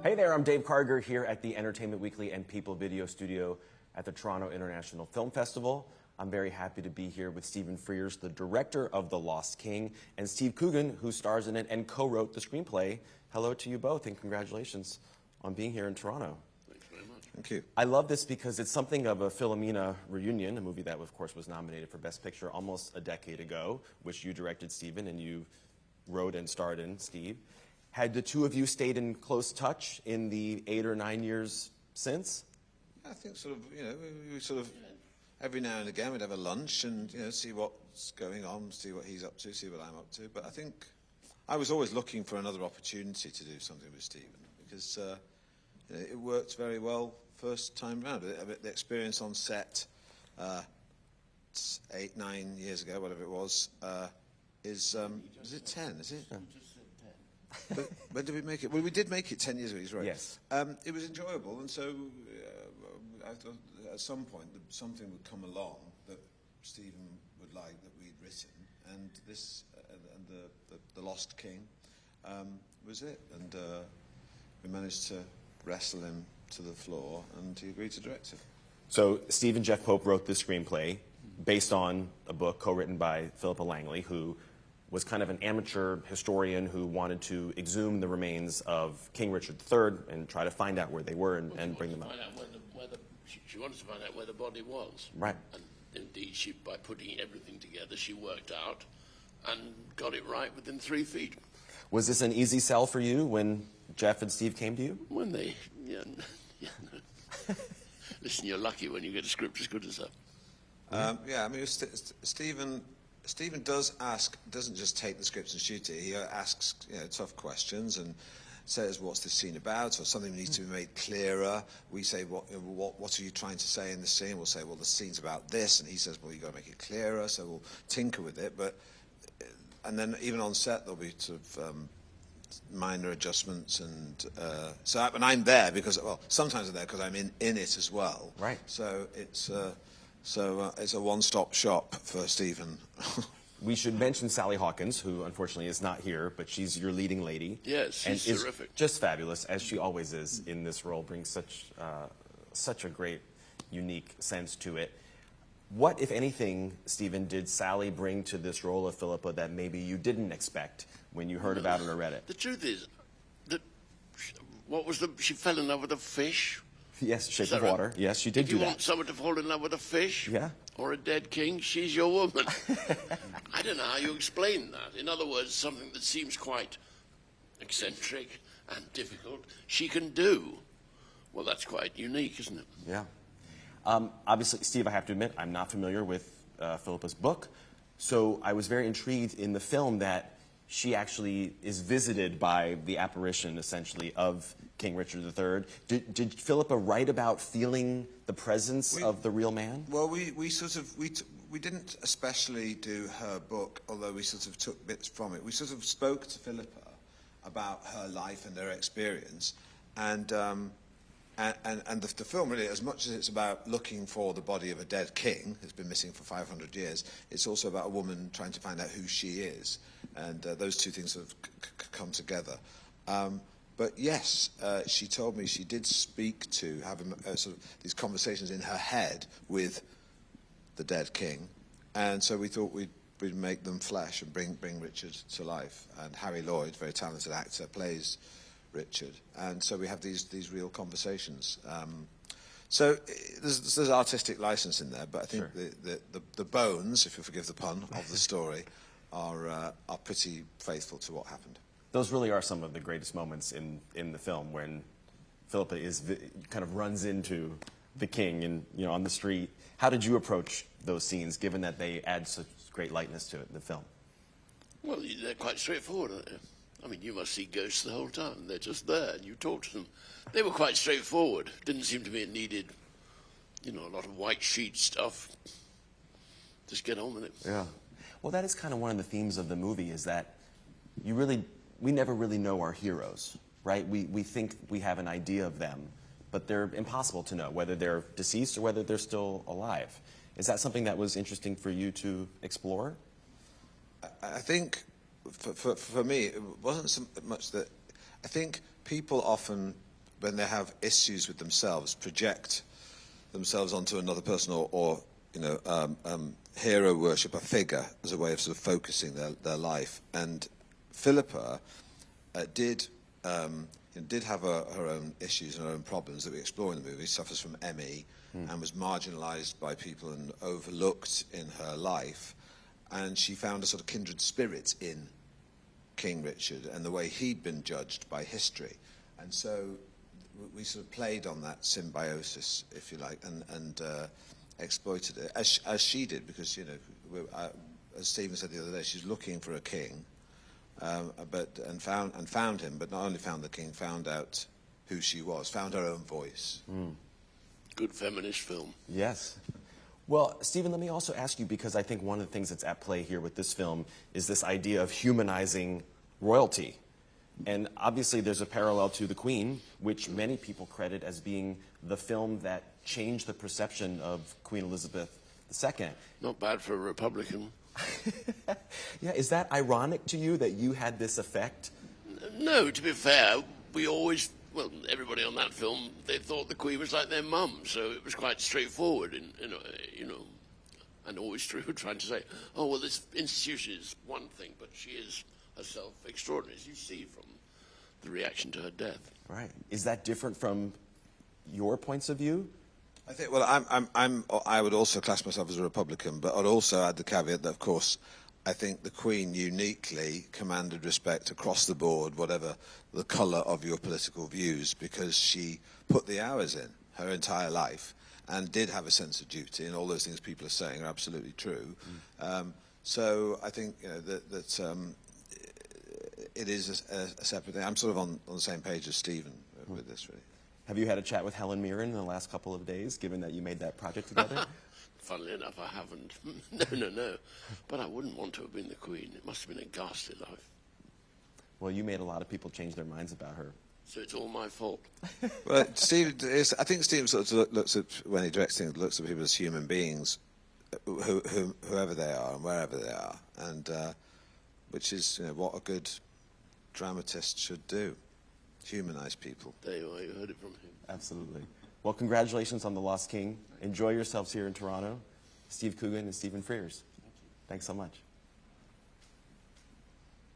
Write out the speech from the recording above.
Hey there, I'm Dave Karger here at the Entertainment Weekly and People Video Studio at the Toronto International Film Festival. I'm very happy to be here with Stephen Frears, the director of The Lost King, and Steve Coogan, who stars in it and co-wrote the screenplay. Hello to you both, and congratulations on being here in Toronto. Thanks very much. Thank you. I love this because it's something of a Philomena reunion, a movie that, of course, was nominated for Best Picture almost a decade ago, which you directed, Stephen, and you wrote and starred in, Steve. Had the two of you stayed in close touch in the 8 or 9 years since? I think sort of, we sort of, every now and again we'd have a lunch and, see what's going on, see what he's up to, see what I'm up to. But I think I was always looking for another opportunity to do something with Stephen because it worked very well first time round. The experience on set 8, 9 years ago, whatever it was it 10, is it? But when did we make it? Well, we did make it 10 years ago, he's right. Yes. It was enjoyable, and so I thought at some point something would come along that Stephen would like that we'd written, and this, and the Lost King was it. And we managed to wrestle him to the floor, and he agreed to direct it. So Steve and Jeff Pope wrote this screenplay based on a book co-written by Philippa Langley, who was kind of an amateur historian who wanted to exhume the remains of King Richard III and try to find out where they were and bring them up. She wanted to find out where the body was. Right. And indeed, by putting everything together, she worked out and got it right within 3 feet. Was this an easy sell for you when Jeff and Steve came to you? When they, listen, you're lucky when you get a script as good as that. Yeah, I mean, Stephen doesn't just take the scripts and shoot it. He asks tough questions and says, what's this scene about, or something needs to be made clearer. We say, what are you trying to say in the scene? We'll say, well, the scene's about this, and he says, well, you've got to make it clearer, so we'll tinker with it. And then even on set, there'll be sort of minor adjustments, and I'm there because, well, sometimes I'm there because I'm in it as well. Right. So it's a one-stop shop for Stephen. We should mention Sally Hawkins, who unfortunately is not here, but she's your leading lady. Yes, she's and terrific. Is just fabulous, as she always is in this role, brings such a great, unique sense to it. What, if anything, Stephen, did Sally bring to this role of Philippa that maybe you didn't expect when you heard about it or read it? The truth is that she fell in love with a fish. Yes, Shape of Water. Right? Yes, she did do that. If you want someone to fall in love with a fish, yeah, or a dead king, she's your woman. I don't know how you explain that. In other words, something that seems quite eccentric and difficult, she can do. Well, that's quite unique, isn't it? Yeah. Obviously, Steve, I have to admit, I'm not familiar with Philippa's book, so I was very intrigued in the film that she actually is visited by the apparition, essentially, of King Richard III. Did Philippa write about feeling the presence of the real man? Well, we didn't especially do her book, although we sort of took bits from it. We sort of spoke to Philippa about her life and her experience, and the film really, as much as it's about looking for the body of a dead king who's been missing for 500 years, it's also about a woman trying to find out who she is, and those two things sort of come together. But yes, she told me she did speak to, have sort of these conversations in her head with the dead king, and so we thought we'd make them flesh and bring Richard to life. And Harry Lloyd, very talented actor, plays Richard, and so we have these real conversations. So there's artistic license in there, but I think sure. the bones, if you forgive the pun, of the story are pretty faithful to what happened. Those really are some of the greatest moments in the film, when Philippa kind of runs into the king and on the street. How did you approach those scenes, given that they add such great lightness to it in the film? Well, they're quite straightforward, aren't they? I mean, you must see ghosts the whole time. They're just there, and you talk to them. They were quite straightforward. Didn't seem to me it needed, a lot of white sheet stuff. Just get on with it. Yeah. Well, that is kind of one of the themes of the movie, is that we never really know our heroes, right? We think we have an idea of them, but they're impossible to know, whether they're deceased or whether they're still alive. Is that something that was interesting for you to explore? I think, for me, it wasn't so much that... I think people often when they have issues with themselves, project themselves onto another person, or hero worship, a figure, as a way of sort of focusing their life. And Philippa did have her own issues and her own problems that we explore in the movie. Suffers from ME and was marginalised by people and overlooked in her life. And she found a sort of kindred spirit in King Richard and the way he'd been judged by history. And so we sort of played on that symbiosis, if you like, and exploited it, as she did, because, as Stephen said the other day, she's looking for a king, and found him, but not only found the king, found out who she was, found her own voice. Good feminist film. Yes. Well, Stephen, let me also ask you, because I think one of the things that's at play here with this film is this idea of humanizing royalty. And obviously there's a parallel to The Queen, which many people credit as being the film that changed the perception of Queen Elizabeth II. Not bad for a Republican. Yeah, is that ironic to you that you had this effect? No, to be fair, we always, well, everybody on that film, they thought the Queen was like their mum, so it was quite straightforward, and always true, trying to say, oh, well, this institution is one thing, but she is herself extraordinary, as you see from the reaction to her death. Right. Is that different from your points of view? I think, well, I would also class myself as a Republican, but I'd also add the caveat that, of course, I think the Queen uniquely commanded respect across the board, whatever the colour of your political views, because she put the hours in her entire life and did have a sense of duty, and all those things people are saying are absolutely true. So I think that it is a separate thing. I'm sort of on the same page as Stephen with this, really. Have you had a chat with Helen Mirren in the last couple of days, given that you made that project together? Funnily enough, I haven't. No. But I wouldn't want to have been the Queen. It must have been a ghastly life. Well, you made a lot of people change their minds about her. So it's all my fault. Well, I think Stephen sort of looks at, when he directs things, looks at people as human beings, whoever they are and wherever they are, and which is what a good dramatist should do. Humanise people. There you are, you heard it from him. Absolutely. Well, congratulations on The Lost King. Enjoy yourselves here in Toronto. Steve Coogan and Stephen Frears. Thanks so much.